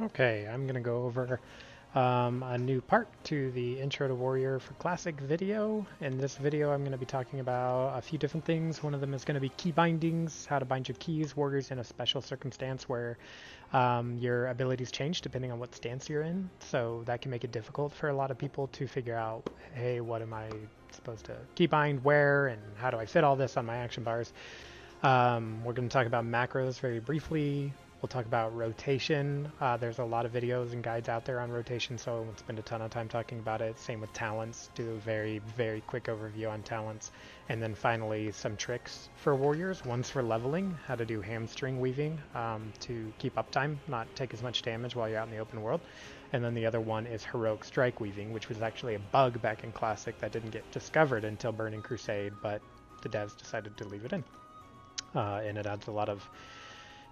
Okay, I'm going to go over a new part to the Intro to Warrior for Classic video. In this video, I'm going to be talking about a few different things. One of them is going to be key bindings, how to bind your keys, warriors in a special circumstance where your abilities change depending on what stance you're in. So that can make it difficult for a lot of people to figure out, hey, what am I supposed to key bind where, and how do I fit all this on my action bars? We're going to talk about macros very briefly. We'll talk about rotation. There's a lot of videos and guides out there on rotation, so I won't spend a ton of time talking about it. Same with talents. Do a very, very quick overview on talents. And then finally, some tricks for warriors. One's for leveling, how to do hamstring weaving to keep uptime, not take as much damage while you're out in the open world. And then the other one is heroic strike weaving, which was actually a bug back in Classic that didn't get discovered until Burning Crusade, but the devs decided to leave it in. And it adds a lot of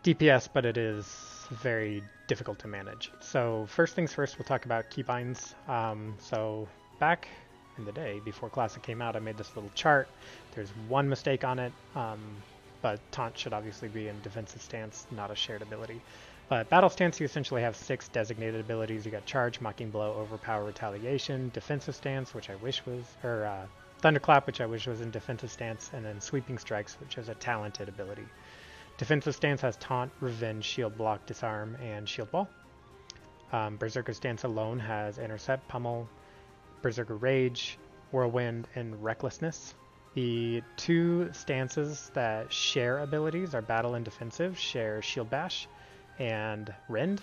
DPS, but it is very difficult to manage. So first things first, we'll talk about keybinds. So back in the day, before Classic came out, I made this little chart. There's one mistake on it, but taunt should obviously be in defensive stance, not a shared ability. But battle stance, you essentially have 6 designated abilities. You got charge, mocking blow, overpower, retaliation, defensive stance, which I wish was, or thunderclap, which I wish was in defensive stance, and then sweeping strikes, which is a talented ability. Defensive stance has taunt, revenge, shield block, disarm, and shield wall. Berserker stance alone has intercept, pummel, berserker rage, whirlwind, and recklessness. The 2 stances that share abilities are battle and defensive, share shield bash and rend.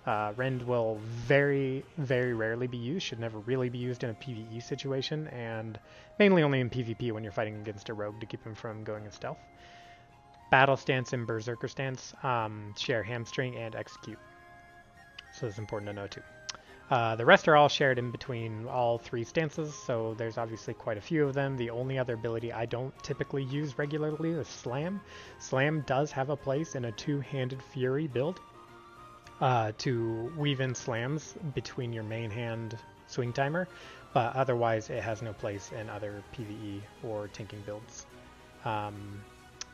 Rend will very, very rarely be used, should never really be used in a PvE situation, and mainly only in PvP when you're fighting against a rogue to keep him from going in stealth. Battle stance and berserker stance share hamstring and execute, so it's important to know too. The rest are all shared in between all 3 stances, so there's obviously quite a few of them. The only other ability I don't typically use regularly is Slam. Slam does have a place in a 2-handed Fury build to weave in slams between your main hand swing timer, but otherwise it has no place in other PvE or tanking builds.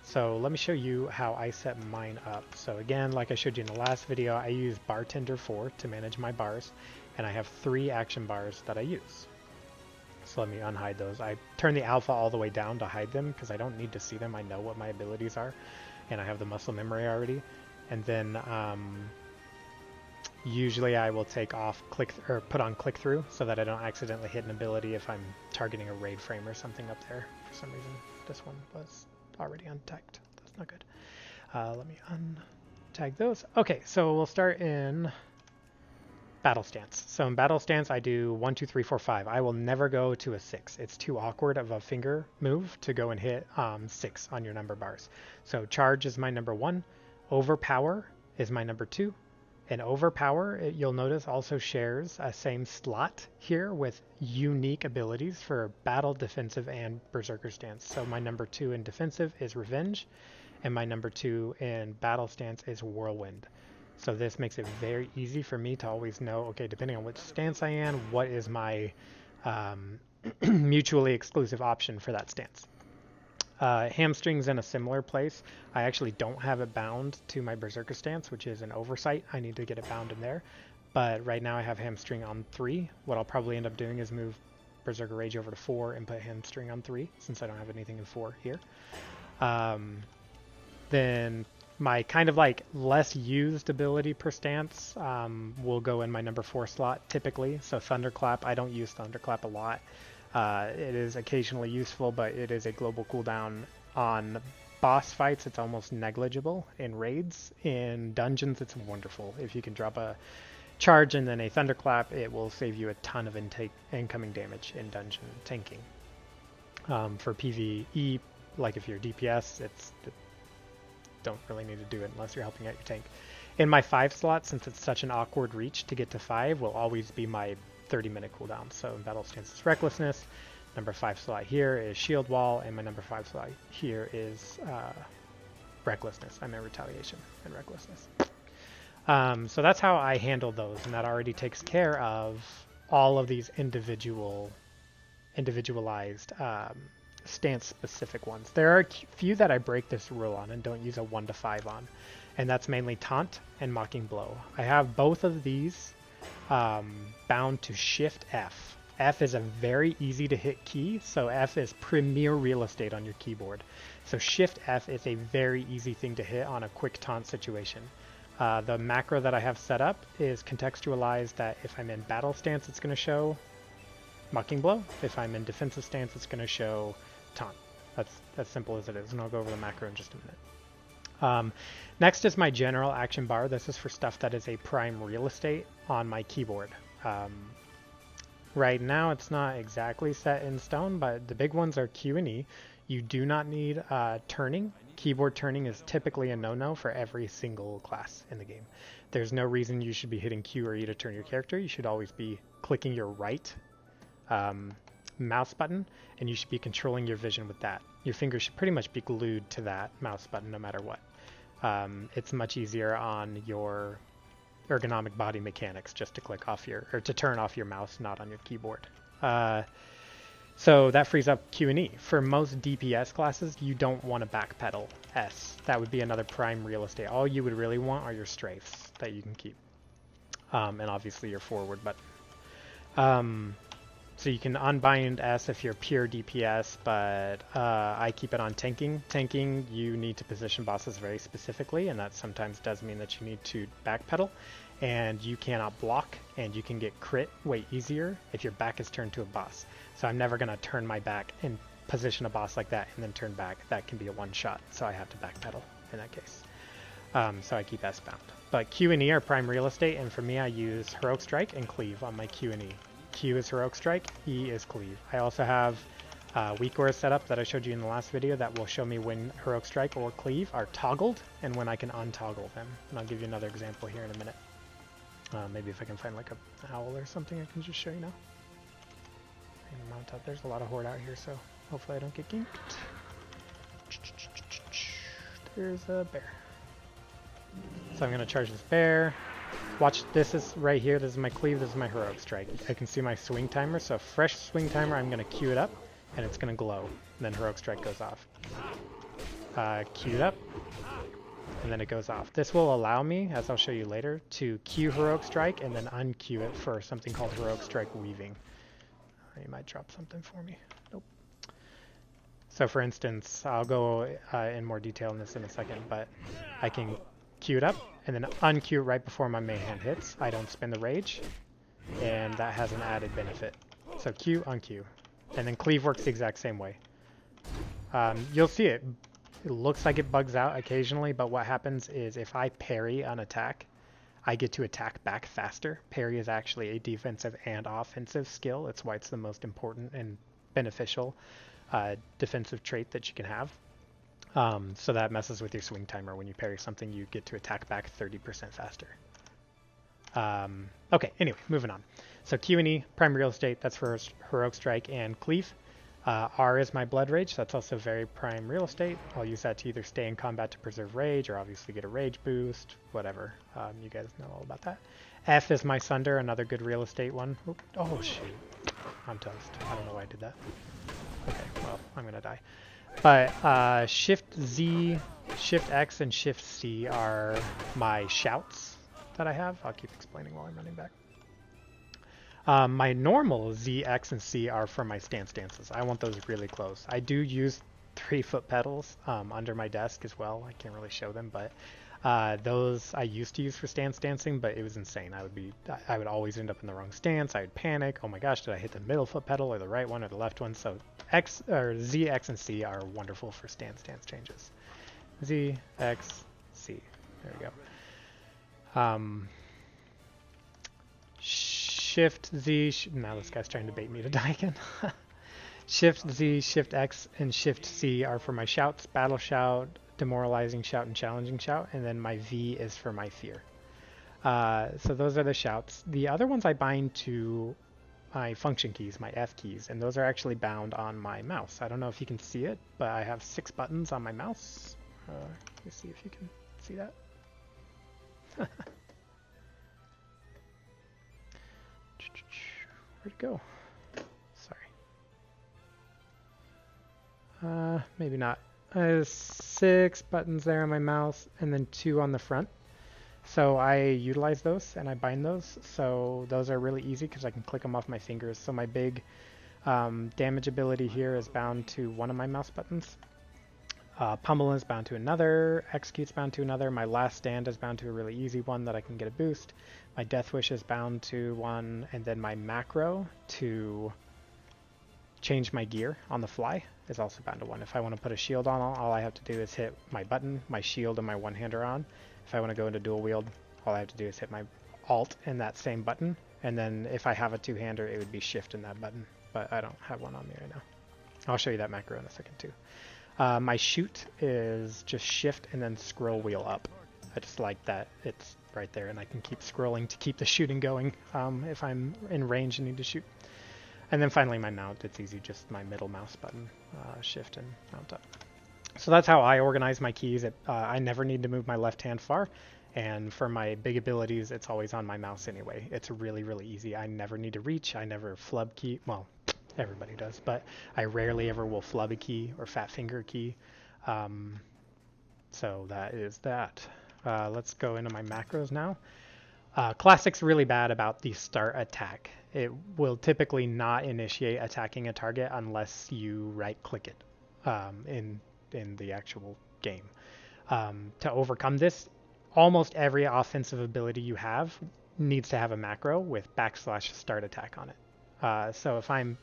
So let me show you how I set mine up. So again, like I showed you in the last video, I use Bartender 4 to manage my bars, and I have 3 action bars that I use. So let me unhide those. I turn the alpha all the way down to hide them because I don't need to see them. I know what my abilities are, and I have the muscle memory already. And then usually I will take off put on click through so that I don't accidentally hit an ability if I'm targeting a raid frame or something up there. For some reason, this one was already untagged. That's not good. Let me untag those. Okay, so we'll start in battle stance. So in battle stance, I do 1, 2, 3, 4, 5. I will never go to a 6. It's too awkward of a finger move to go and hit 6 on your number bars. So charge is my number 1. Overpower is my number 2. And overpower, you'll notice, also shares a same slot here with unique abilities for battle, defensive, and berserker stance. So my number 2 in defensive is revenge, and my number 2 in battle stance is whirlwind. So this makes it very easy for me to always know, okay, depending on which stance I am, what is my mutually exclusive option for that stance. Hamstring's in a similar place. I actually don't have it bound to my berserker stance, which is an oversight. I need to get it bound in there. But right now I have hamstring on 3. What I'll probably end up doing is move berserker rage over to 4 and put hamstring on 3, since I don't have anything in 4 here. Then my kind of like less used ability per stance will go in my number 4 slot typically. So Thunderclap, I don't use Thunderclap a lot. It is occasionally useful, but it is a global cooldown. On boss fights, it's almost negligible. In raids, in dungeons, it's wonderful. If you can drop a charge and then a thunderclap, it will save you a ton of incoming damage in dungeon tanking. For PvE, like if you're DPS, don't really need to do it unless you're helping out your tank. In my 5 slot, since it's such an awkward reach to get to 5, will always be my 30-minute cooldown. So in battle stance is recklessness. Number 5 slot here is shield wall, and my number 5 slot here is recklessness. I meant retaliation and recklessness. So that's how I handle those, and that already takes care of all of these individualized stance specific ones. There are a few that I break this rule on and don't use a 1 to 5 on. and that's mainly Taunt and Mocking Blow. I have both of these bound to Shift F. F is a very easy to hit key, so F is premier real estate on your keyboard. So Shift F is a very easy thing to hit on a quick taunt situation. The macro that I have set up is contextualized that if I'm in battle stance, it's going to show Mocking Blow. If I'm in defensive stance, it's going to show Taunt. That's as simple as it is, and I'll go over the macro in just a minute. Next is my general action bar. This is for stuff that is a prime real estate on my keyboard. Right now it's not exactly set in stone, but the big ones are Q and E. You do not need turning. Keyboard turning is typically a no-no for every single class in the game. There's no reason you should be hitting Q or E to turn your character. You should always be clicking your right mouse button, and you should be controlling your vision with that. Your fingers should pretty much be glued to that mouse button no matter what. It's much easier on your ergonomic body mechanics just to click off your, or to turn off your mouse, not on your keyboard. So that frees up Q and E. For most DPS classes, you don't want to backpedal S. That would be another prime real estate. All you would really want are your strafes that you can keep. And obviously your forward button. So you can unbind S if you're pure DPS, but I keep it on tanking. Tanking, you need to position bosses very specifically, and that sometimes does mean that you need to backpedal, and you cannot block, and you can get crit way easier if your back is turned to a boss. So I'm never going to turn my back and position a boss like that and then turn back. That can be a one-shot, so I have to backpedal in that case. So I keep S bound. But Q and E are prime real estate, and for me I use Heroic Strike and Cleave on my Q and E. Q is Heroic Strike, E is Cleave. I also have weak aura set up that I showed you in the last video that will show me when Heroic Strike or Cleave are toggled and when I can untoggle them. And I'll give you another example here in a minute. Maybe if I can find like an owl or something I can just show you now. Mount up. There's a lot of horde out here, so hopefully I don't get ganked. There's a bear. So I'm going to charge this bear. Watch, this is right here. This is my Cleave. This is my Heroic Strike. I can see my swing timer. So fresh swing timer, I'm going to queue it up, and it's going to glow. And then Heroic Strike goes off. Queued up, and then it goes off. This will allow me, as I'll show you later, to queue Heroic Strike and then unqueue it for something called Heroic Strike Weaving. You might drop something for me. Nope. So for instance, I'll go in more detail in this in a second, but I can queue it up and then unqueue it right before my main hand hits. I don't spin the rage, and that has an added benefit. So queue, unqueue. And then Cleave works the exact same way. You'll see it. It looks like it bugs out occasionally, but what happens is if I parry an attack, I get to attack back faster. Parry is actually a defensive and offensive skill. It's why it's the most important and beneficial defensive trait that you can have. So that messes with your swing timer. When you parry something, you get to attack back 30% faster. Okay, anyway, moving on. So Q and E, prime real estate, that's for Heroic Strike and Cleave. R is my Blood Rage, that's also very prime real estate. I'll use that to either stay in combat to preserve rage or obviously get a rage boost, whatever. You guys know all about that. F is my Sunder, another good real estate one. Oop, oh shoot, I'm toast. I don't know why I did that. Okay, well, I'm gonna die. But Shift Z, Shift X, and Shift C are my shouts that I have. I'll keep explaining while I'm running back. My normal Z, X, and C are for my stance dances. I want those really close. I do use 3-foot pedals under my desk as well. I can't really show them, but those I used to use for stance dancing, but it was insane. I would always end up in the wrong stance. I would panic. Oh my gosh, did I hit the middle foot pedal or the right one or the left one? So X or Z, X, and C are wonderful for stance dance changes. Z, X, C. There we go. Shift Z, now this guy's trying to bait me to die again. Shift Z, Shift X, and Shift C are for my shouts, battle shout, demoralizing shout, and challenging shout, and then my V is for my fear. So those are the shouts. The other ones I bind to my function keys, my F keys, and those are actually bound on my mouse. I don't know if you can see it, but I have 6 buttons on my mouse. Let me see if you can see that. Where'd it go? Sorry. Maybe not. 6 buttons there on my mouse and then 2 on the front. So I utilize those and I bind those. So those are really easy because I can click them off my fingers. So my big damage ability here is bound to one of my mouse buttons. Pummel is bound to another, Execute's bound to another, my Last Stand is bound to a really easy one that I can get a boost, my Death Wish is bound to one, and then my macro to change my gear on the fly is also bound to one. If I want to put a shield on, all I have to do is hit my button, my shield, and my one-hander on. If I want to go into dual wield, all I have to do is hit my alt and that same button, and then if I have a two-hander, it would be shift in that button, but I don't have one on me right now. I'll show you that macro in a second too. My shoot is just shift and then scroll wheel up. I just like that it's right there and I can keep scrolling to keep the shooting going if I'm in range and need to shoot. And then finally my mount, it's easy, just my middle mouse button, shift and mount up. So that's how I organize my keys. I never need to move my left hand far, and for my big abilities it's always on my mouse anyway. It's really, really easy. I never need to reach, I never flub key, well, everybody does, but I rarely ever will flub a key or fat finger key. So that is that. Let's go into my macros now. Classic's really bad about the start attack. It will typically not initiate attacking a target unless you right click it in the actual game. To overcome this, almost every offensive ability you have needs to have a macro with / start attack on it. So if I'm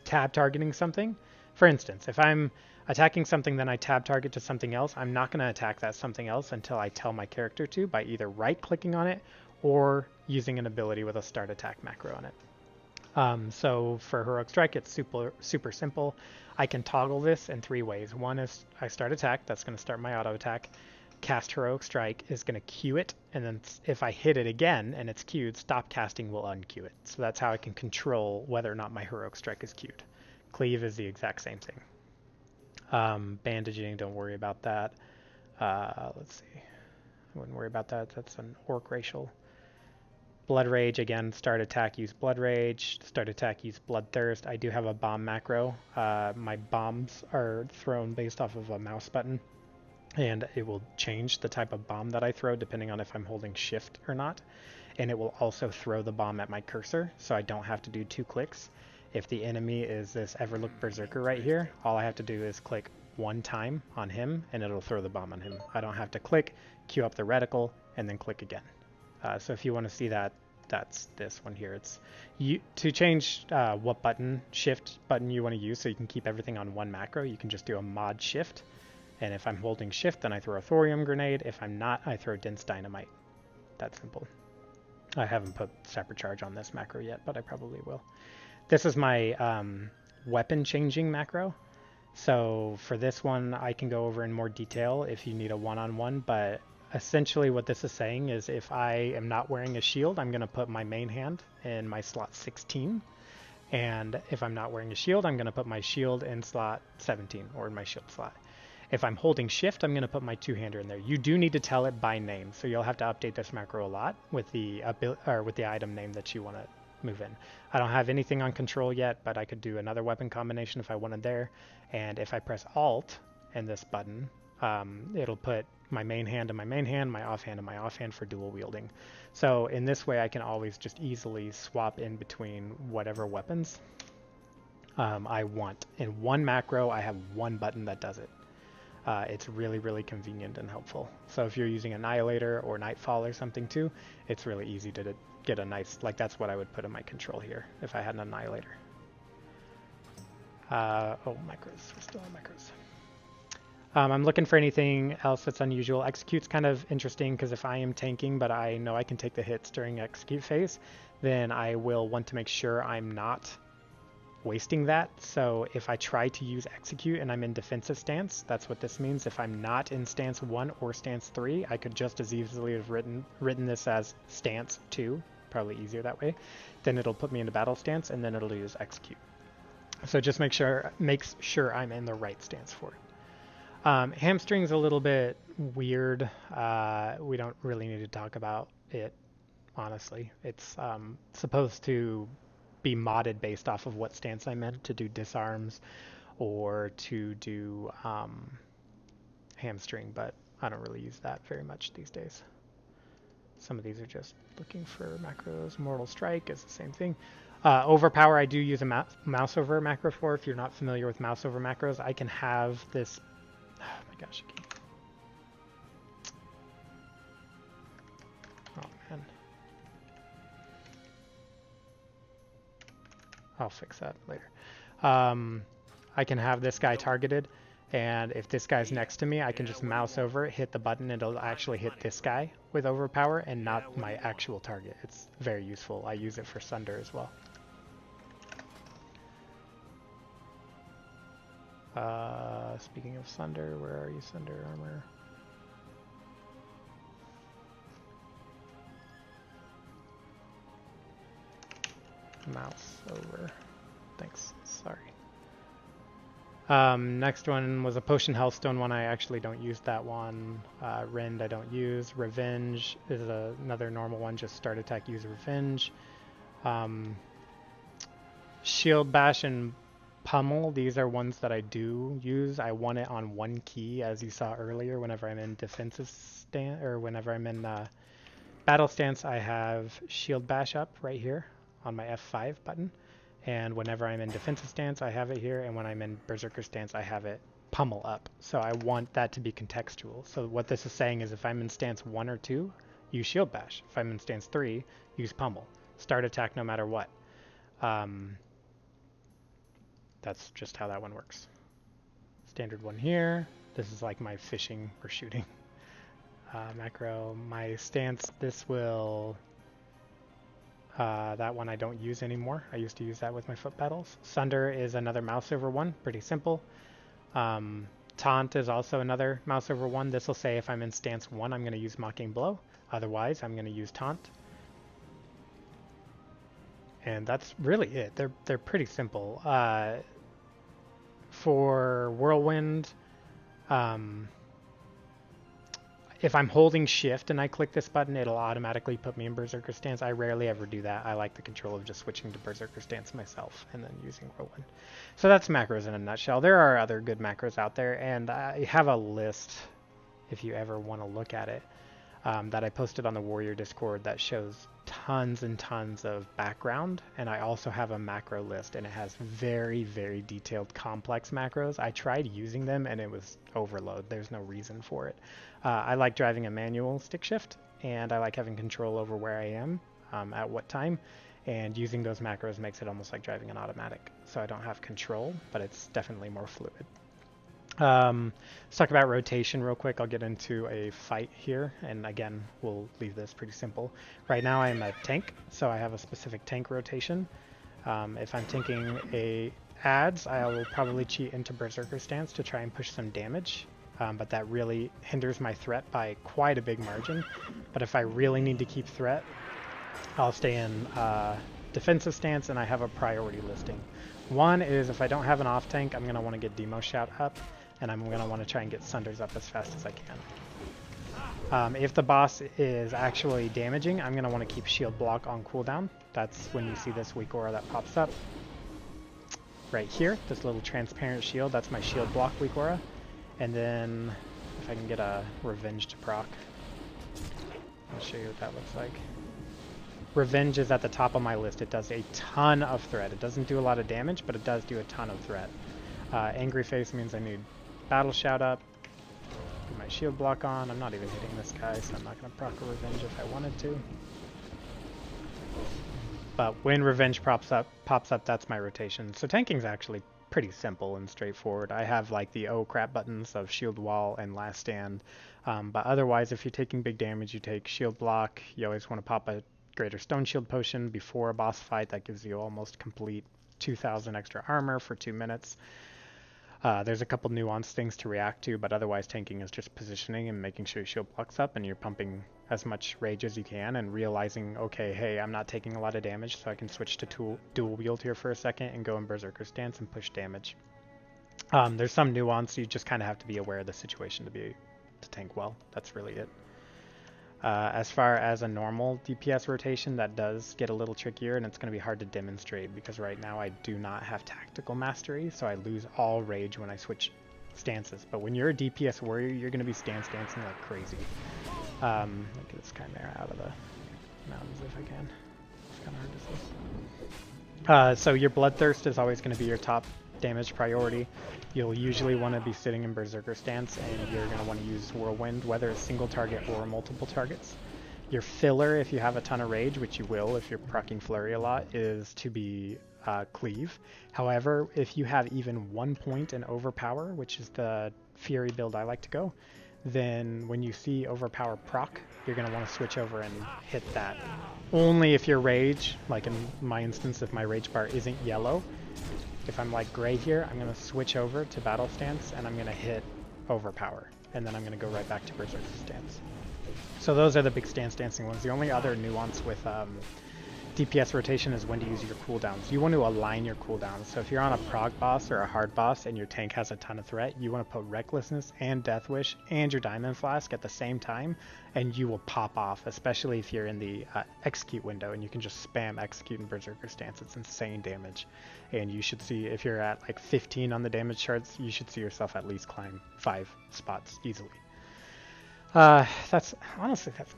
tab targeting something, for instance, if I'm attacking something then I tab target to something else, I'm not going to attack that something else until I tell my character to by either right clicking on it or using an ability with a start attack macro on it. So for Heroic Strike, it's super simple. I can toggle this in 3 ways. One is I start attack, that's going to start my auto attack. Cast Heroic Strike is going to queue it, and then if I hit it again and it's queued, stop casting will unqueue it. So that's how I can control whether or not my Heroic Strike is queued. Cleave is the exact same thing. Bandaging, don't worry about that. Let's see. I wouldn't worry about that. That's an Orc racial. Blood Rage, again, start attack, use Blood Rage. Start attack, use Bloodthirst. I do have a bomb macro. My bombs are thrown based off of a mouse button, and it will change the type of bomb that I throw depending on if I'm holding shift or not. And it will also throw the bomb at my cursor, so I don't have to do 2 clicks. If the enemy is this Everlook Berserker right here, all I have to do is click 1 time on him, and it'll throw the bomb on him. I don't have to click, queue up the reticle, and then click again. So if you want to see that, that's this one here. It's to change what button, shift button you want to use so you can keep everything on 1 macro, you can just do a mod shift. And if I'm holding shift, then I throw a thorium grenade. If I'm not, I throw dense dynamite. That simple. I haven't put separate charge on this macro yet, but I probably will. This is my weapon changing macro. So for this one, I can go over in more detail if you need a one-on-one, but essentially what this is saying is if I am not wearing a shield, I'm going to put my main hand in my slot 16. And if I'm not wearing a shield, I'm going to put my shield in slot 17 or in my shield slot. If I'm holding shift, I'm going to put my two-hander in there. You do need to tell it by name, so you'll have to update this macro a lot with the item name that you want to move in. I don't have anything on control yet, but I could do another weapon combination if I wanted there. And if I press Alt and this button, it'll put my main hand in my main hand, my offhand in my offhand for dual wielding. So in this way, I can always just easily swap in between whatever weapons I want. In one macro, I have one button that does it. It's really, really convenient and helpful. So if you're using Annihilator or Nightfall or something too, it's really easy to get a nice, like that's what I would put in my control here if I had an Annihilator. Oh, macros, we're still on macros. I'm looking for anything else that's unusual. Execute's kind of interesting because if I am tanking, but I know I can take the hits during execute phase, then I will want to make sure I'm not wasting that. So if I try to use execute and I'm in defensive stance, that's what this means. If I'm not in stance 1 or stance 3, I could just as easily have written this as stance 2, probably easier that way. Then it'll put me into battle stance and then it'll use execute. So just makes sure I'm in the right stance for it. Hamstring's a little bit weird. We don't really need to talk about it, honestly. It's supposed to be modded based off of what stance I'm in to do disarms or to do Hamstring, but I don't really use that very much these days. Some of these are just looking for macros. Mortal Strike is the same thing. Overpower, I do use a mouse over macro for. If you're not familiar with mouse over macros, I can have this. Oh my gosh, I can't. Oh man. I'll fix that later. I can have this guy targeted, and if this guy's next to me, I can just mouse over it, hit the button, and it'll actually hit this guy with overpower and not my actual target. It's very useful. I use it for Sunder as well. Speaking of Sunder, where are you, Sunder armor? Mouse over. Thanks. Sorry. Next one was a Potion Hellstone one. I actually don't use that one. Rend I don't use. Revenge is another normal one. Just start attack, use Revenge. Shield Bash and Pummel, these are ones that I do use. I want it on one key, as you saw earlier. Whenever I'm in defensive stance, or whenever I'm in battle stance, I have Shield Bash up right here on my F5 button. And whenever I'm in defensive stance, I have it here. And when I'm in Berserker stance, I have it Pummel up. So I want that to be contextual. So what this is saying is if I'm in stance 1 or 2, use Shield Bash. If I'm in stance 3, use Pummel. Start attack no matter what. That's just how that one works. Standard one here. This is like my fishing or shooting macro. My stance, this will... that one I don't use anymore. I used to use that with my foot pedals. Sunder is another mouse over one, pretty simple. Taunt is also another mouse over one. This will say if I'm in stance 1, I'm going to use Mocking Blow. Otherwise, I'm going to use Taunt. And that's really it. They're pretty simple. For Whirlwind, if I'm holding shift and I click this button, it'll automatically put me in Berserker stance. I rarely ever do that. I like the control of just switching to Berserker stance myself and then using Whirlwind. So that's macros in a nutshell. There are other good macros out there, and I have a list, if you ever want to look at it, that I posted on the Warrior Discord that shows tons and tons of background. And I also have a macro list, and it has very, very detailed, complex macros. I tried using them, and it was overload. There's no reason for it. I like driving a manual stick shift, and I like having control over where I am at what time. And using those macros makes it almost like driving an automatic. So I don't have control, but it's definitely more fluid. Let's talk about rotation real quick. I'll get into a fight here, and again, we'll leave this pretty simple. Right now I'm a tank, so I have a specific tank rotation. If I'm tanking a adds, I will probably cheat into Berserker stance to try and push some damage, but that really hinders my threat by quite a big margin. But if I really need to keep threat, I'll stay in defensive stance, and I have a priority listing. One is if I don't have an off tank, I'm going to want to get Demo Shout up, and I'm going to want to try and get Sunders up as fast as I can. If the boss is actually damaging, I'm going to want to keep Shield Block on cooldown. That's when you see this weak aura that pops up. Right here, this little transparent shield, that's my Shield Block weak aura. And then if I can get a Revenge to proc, I'll show you what that looks like. Revenge is at the top of my list. It does a ton of threat. It doesn't do a lot of damage, but it does do a ton of threat. Angry Face means I need Battle Shout up, get my Shield Block on. I'm not even hitting this guy, so I'm not going to proc a Revenge if I wanted to. But when Revenge pops up, that's my rotation. So tanking's actually pretty simple and straightforward. I have like the oh crap buttons of Shield Wall and Last Stand. But otherwise, if you're taking big damage, you take Shield Block. You always want to pop a Greater Stone Shield Potion before a boss fight. That gives you almost complete 2,000 extra armor for 2 minutes. There's a couple nuanced things to react to, but otherwise tanking is just positioning and making sure your shield blocks up and you're pumping as much rage as you can and realizing, okay, hey, I'm not taking a lot of damage, so I can switch to dual wield here for a second and go in Berserker stance and push damage. There's some nuance. You just kind of have to be aware of the situation to tank well. That's really it. As far as a normal DPS rotation, that does get a little trickier, and it's going to be hard to demonstrate because right now I do not have tactical mastery, so I lose all rage when I switch stances. But when you're a DPS warrior, you're going to be stance dancing like crazy. Look at this Chimera out of the mountains if I can. It's kind of hard to see. So your Bloodthirst is always going to be your top damage priority. You'll usually want to be sitting in Berserker stance, and you're going to want to use Whirlwind, whether it's single target or multiple targets. Your filler, if you have a ton of rage, which you will if you're proccing Flurry a lot, is to be Cleave. However, if you have even 1 point in Overpower, which is the Fury build I like to go, then when you see Overpower proc, you're going to want to switch over and hit that. Only if your rage, like in my instance, if my rage bar isn't yellow, if I'm like gray here, I'm going to switch over to battle stance and I'm going to hit Overpower. And then I'm going to go right back to Berserker stance. So those are the big stance dancing ones. The only other nuance with DPS rotation is when to use your cooldowns. You want to align your cooldowns. So if you're on a prog boss or a hard boss and your tank has a ton of threat, you want to put Recklessness and Death Wish and your Diamond Flask at the same time, and you will pop off, especially if you're in the execute window and you can just spam execute and Berserker stance. It's insane damage. And you should see, if you're at like 15 on the damage charts, you should see yourself at least climb 5 spots easily. That's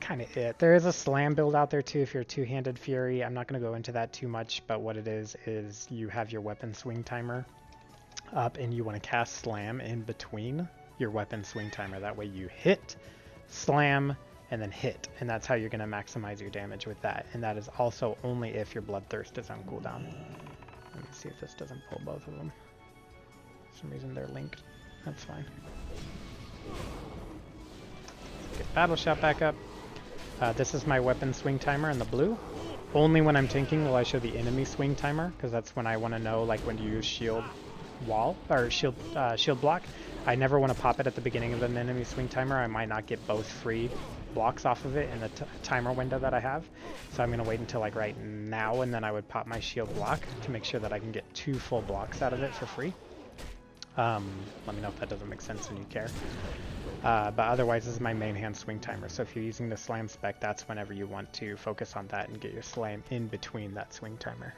kind of it. There is a slam build out there too if you're a two-handed Fury. I'm not going to go into that too much, but what it is you have your weapon swing timer up and you want to cast slam in between your weapon swing timer. That way you hit, slam, and then hit, and that's how you're going to maximize your damage with that. And that is also only if your Bloodthirst is on cooldown. Let me see if this doesn't pull both of them. For some reason they're linked. That's fine. Get Battle Shot back up. This is my weapon swing timer in the blue. Only when I'm tanking will I show the enemy swing timer, because that's when I want to know like when to use shield wall or shield block. I never want to pop it at the beginning of an enemy swing timer. I might not get both free blocks off of it in the timer window that I have. So I'm going to wait until like right now, and then I would pop my shield block to make sure that I can get 2 full blocks out of it for free. Let me know if that doesn't make sense and you care. But otherwise, this is my main hand swing timer. So if you're using the slam spec, that's whenever you want to focus on that and get your slam in between that swing timer.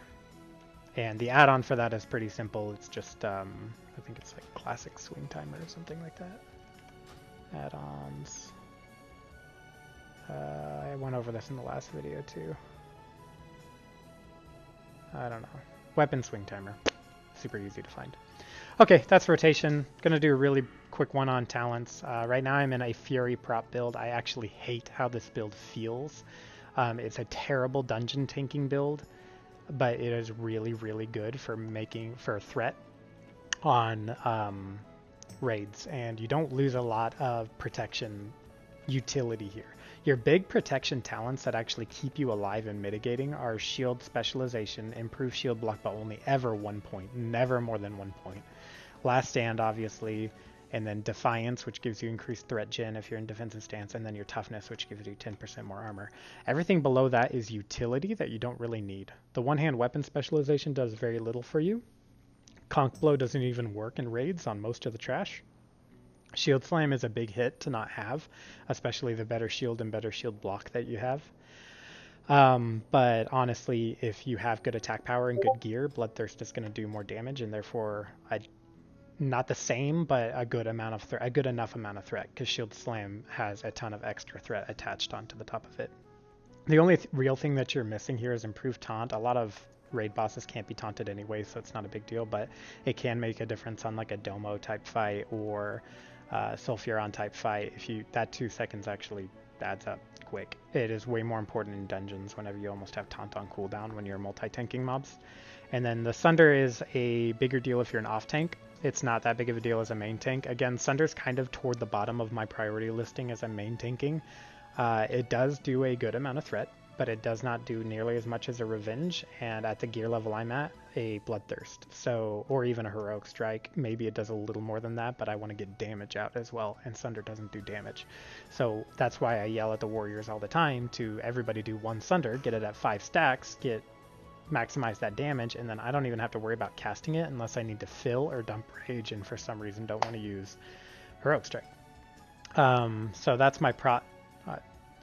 And the add-on for that is pretty simple. It's just, I think it's like classic swing timer or something like that. Add-ons. I went over this in the last video too. I don't know. Weapon swing timer. Super easy to find. Okay, that's rotation. Gonna do a really quick one on talents. Right now I'm in a Fury prop build. I actually hate how this build feels. It's a terrible dungeon tanking build, but it is really, really good for a threat on raids, and you don't lose a lot of protection utility here. Your big protection talents that actually keep you alive and mitigating are shield specialization, improve shield block, but only ever 1 point, never more than 1 point. Last stand, obviously, and then defiance, which gives you increased threat gen if you're in defensive stance, and then your toughness, which gives you 10% more armor. Everything below that is utility that you don't really need. The one-hand weapon specialization does very little for you. Conch Blow doesn't even work in raids on most of the trash. Shield Slam is a big hit to not have, especially the better shield and better shield block that you have. But honestly, if you have good attack power and good gear, Bloodthirst is going to do more damage, and therefore not the same, but a good enough amount of threat, because Shield Slam has a ton of extra threat attached onto the top of it. The only real thing that you're missing here is improved taunt. A lot of raid bosses can't be taunted anyway, so it's not a big deal, but it can make a difference on like a Domo type fight or Sulfuron type fight. That 2 seconds actually adds up quick. It is way more important in dungeons whenever you almost have taunt on cooldown when you're multi-tanking mobs. And then the Sunder is a bigger deal if you're an off tank. It's not that big of a deal as a main tank. Again, Sunder's kind of toward the bottom of my priority listing as I'm main tanking. It does do a good amount of threat, but it does not do nearly as much as a Revenge, and at the gear level I'm at, a Bloodthirst. So, or even a Heroic Strike. Maybe it does a little more than that, but I want to get damage out as well, and Sunder doesn't do damage. So that's why I yell at the warriors all the time to everybody do 1 Sunder, get it at 5 stacks, maximize that damage, and then I don't even have to worry about casting it unless I need to fill or dump rage, and for some reason don't want to use Heroic Strike. So that's my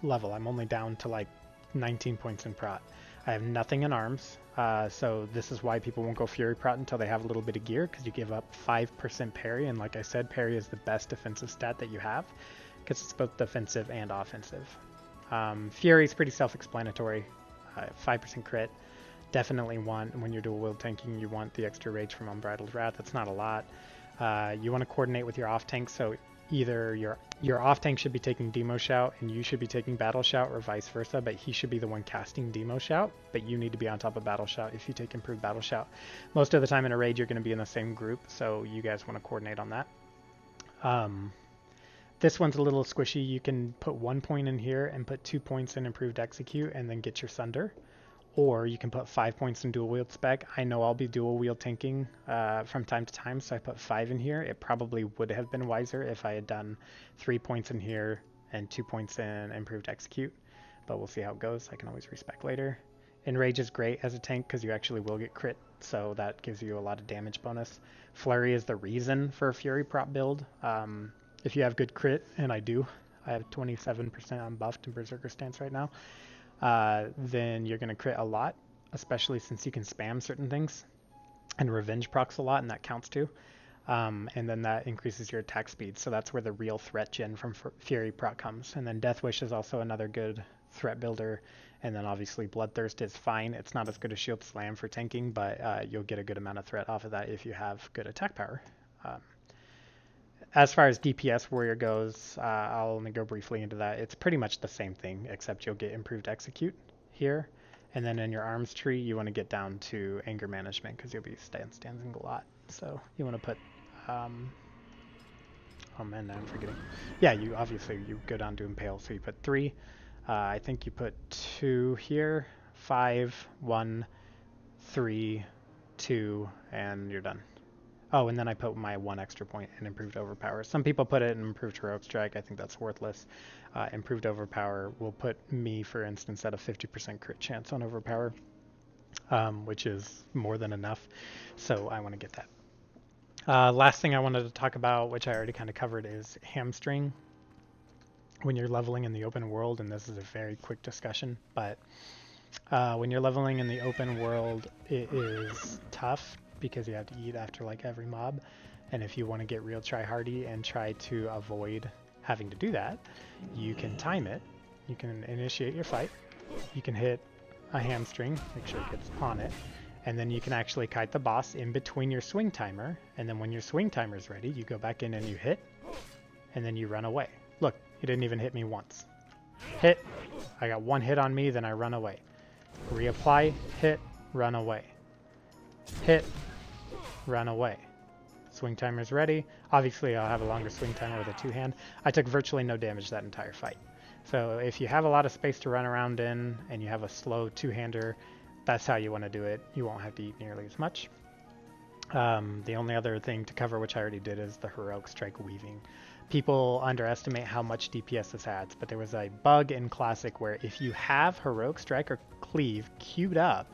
level. I'm only down to like 19 points in prot. I have nothing in arms, so this is why people won't go Fury Prot until they have a little bit of gear, because you give up 5% parry, and like I said, parry is the best defensive stat that you have, because it's both defensive and offensive. Fury is pretty self-explanatory. 5% crit. Definitely want, when you're dual wield tanking, you want the extra rage from Unbridled Wrath. That's not a lot. You want to coordinate with your off tank, so either your off tank should be taking Demo Shout and you should be taking Battle Shout, or vice versa, but he should be the one casting Demo Shout, but you need to be on top of Battle Shout if you take improved Battle Shout. Most of the time in a raid you're going to be in the same group, so you guys want to coordinate on that. This one's a little squishy. You can put 1 point in here and put 2 points in improved execute and then get your Sunder. Or you can put 5 points in dual wield spec. I know I'll be dual wield tanking from time to time, so I put 5 in here. It probably would have been wiser if I had done 3 points in here and 2 points in improved execute, but we'll see how it goes. I can always respec later. Enrage is great as a tank because you actually will get crit, so that gives you a lot of damage bonus. Flurry is the reason for a Fury Prop build. If you have good crit, and I do, I have 27% unbuffed in Berserker stance right now, then you're going to crit a lot, especially since you can spam certain things. And Revenge procs a lot, and that counts too. And then that increases your attack speed, so that's where the real threat gen from Fury proc comes. And then Death Wish is also another good threat builder. And then obviously Bloodthirst is fine. It's not as good as Shield Slam for tanking, but you'll get a good amount of threat off of that if you have good attack power. As far as DPS warrior goes, I'll only go briefly into that. It's pretty much the same thing, except you'll get improved execute here. And then in your arms tree, you want to get down to anger management because you'll be standing a lot. So you want to put, oh man, now I'm forgetting. Yeah, you go down to impale. So you put 3. I think you put 2 here, 5, 1, 3, 2, and you're done. Oh, and then I put my 1 extra point in improved overpower. Some people put it in improved heroic strike. I think that's worthless. Improved overpower will put me, for instance, at a 50% crit chance on overpower, which is more than enough. So I want to get that. Last thing I wanted to talk about, which I already kind of covered, is hamstring. When you're leveling in the open world, and this is a very quick discussion, but when you're leveling in the open world, it is tough because you have to eat after like every mob, and if you want to get real try-hardy and try to avoid having to do that, you can time it. You can initiate your fight, you can hit a hamstring, make sure it gets on it, and then you can actually kite the boss in between your swing timer, and then when your swing timer is ready, you go back in and you hit, and then you run away. Look, he didn't even hit me once. Hit, I got 1 hit on me, then I run away. Reapply, hit, run away. Hit, run away. Swing timer's ready. Obviously I'll have a longer swing timer with a 2-hand. I took virtually no damage that entire fight. So if you have a lot of space to run around in and you have a slow 2-hander, that's how you want to do it. You won't have to eat nearly as much. The only other thing to cover, which I already did, is the heroic strike weaving. People underestimate how much DPS this adds, but there was a bug in Classic where if you have heroic strike or cleave queued up,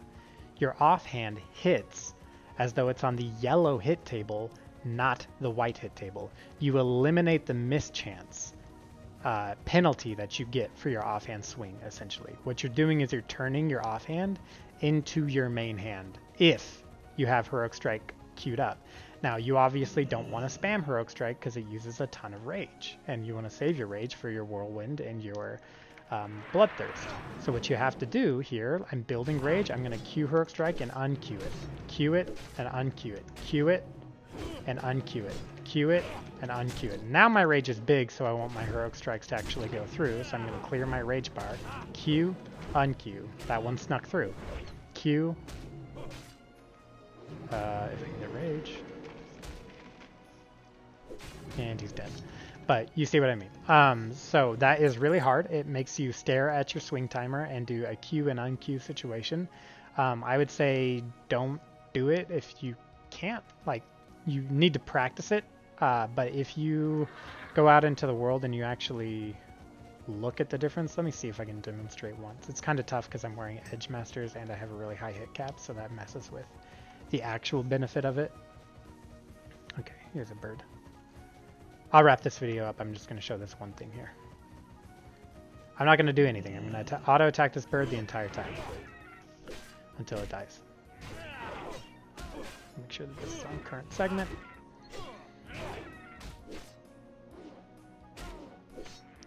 your offhand hits as though it's on the yellow hit table, not the white hit table. You eliminate the mischance penalty that you get for your offhand swing, essentially. What you're doing is you're turning your offhand into your main hand if you have heroic strike queued up. Now, you obviously don't want to spam heroic strike because it uses a ton of rage, and you want to save your rage for your whirlwind and your bloodthirst. So what you have to do here, I'm building rage, I'm going to Q heroic strike and unqueue it. Q it and unqueue it. Q it and unqueue it. Q it and unqueue it. Now my rage is big, so I want my heroic strikes to actually go through, so I'm going to clear my rage bar. Q, unqueue. That one snuck through. Q, if I can get rage. And he's dead. But you see what I mean. So that is really hard. It makes you stare at your swing timer and do a Q and unqueue situation. I would say don't do it if you can't. Like, you need to practice it. But if you go out into the world and you actually look at the difference, let me see if I can demonstrate once. It's kind of tough because I'm wearing Edge Masters and I have a really high hit cap, so that messes with the actual benefit of it. Okay, here's a bird. I'll wrap this video up. I'm just going to show this one thing here. I'm not going to do anything. I'm going to auto attack this bird the entire time until it dies. Make sure that this is on current segment.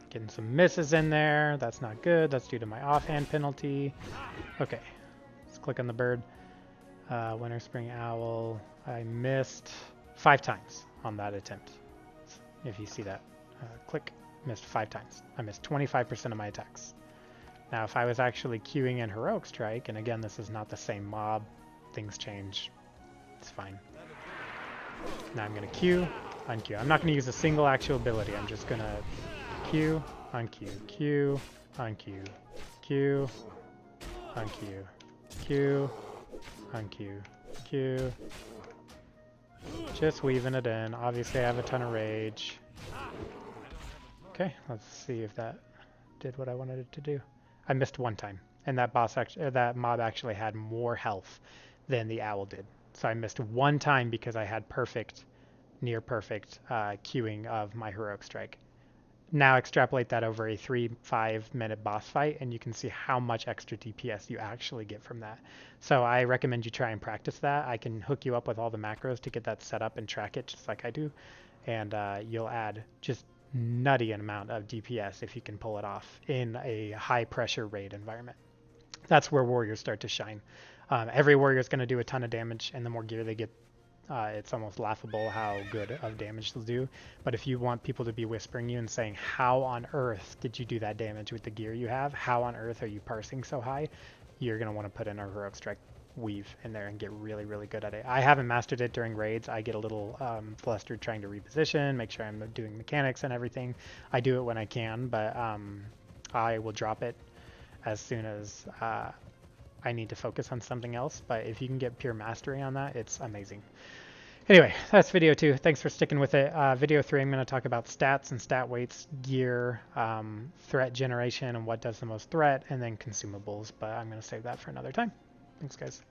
Getting some misses in there. That's not good. That's due to my offhand penalty. Okay, let's click on the bird. Winter Spring Owl. I missed 5 times on that attempt. If you see that, click. Missed 5 times. I missed 25% of my attacks. Now, if I was actually queuing in Heroic Strike, and again, this is not the same mob, things change. It's fine. Now I'm going to queue, unqueue. I'm not going to use a single actual ability. I'm just going to queue, unqueue, queue, unqueue, queue, unqueue, queue, unqueue, queue. Just weaving it in. Obviously, I have a ton of rage. Okay, let's see if that did what I wanted it to do. I missed 1 time, and that that mob actually had more health than the owl did. So I missed 1 time because I had perfect, near perfect queuing of my Heroic Strike. Now extrapolate that over a 3-5 minute boss fight, and you can see how much extra DPS you actually get from that. So I recommend you try and practice that. I can hook you up with all the macros to get that set up and track it just like I do, and you'll add just nutty amount of DPS if you can pull it off in a high pressure raid environment. That's where warriors start to shine. Every warrior is going to do a ton of damage, and the more gear they get, it's almost laughable how good of damage they'll do. But if you want people to be whispering you and saying, how on earth did you do that damage with the gear you have? How on earth are you parsing so high? You're going to want to put in a Heroic Strike weave in there and get really, really good at it. I haven't mastered it during raids. I get a little flustered trying to reposition, make sure I'm doing mechanics and everything. I do it when I can, but I will drop it as soon as I need to focus on something else. But if you can get pure mastery on that, it's amazing. Anyway, that's video 2. Thanks for sticking with it. Video 3, I'm going to talk about stats and stat weights, gear, threat generation, and what does the most threat, and then consumables. But I'm going to save that for another time. Thanks, guys.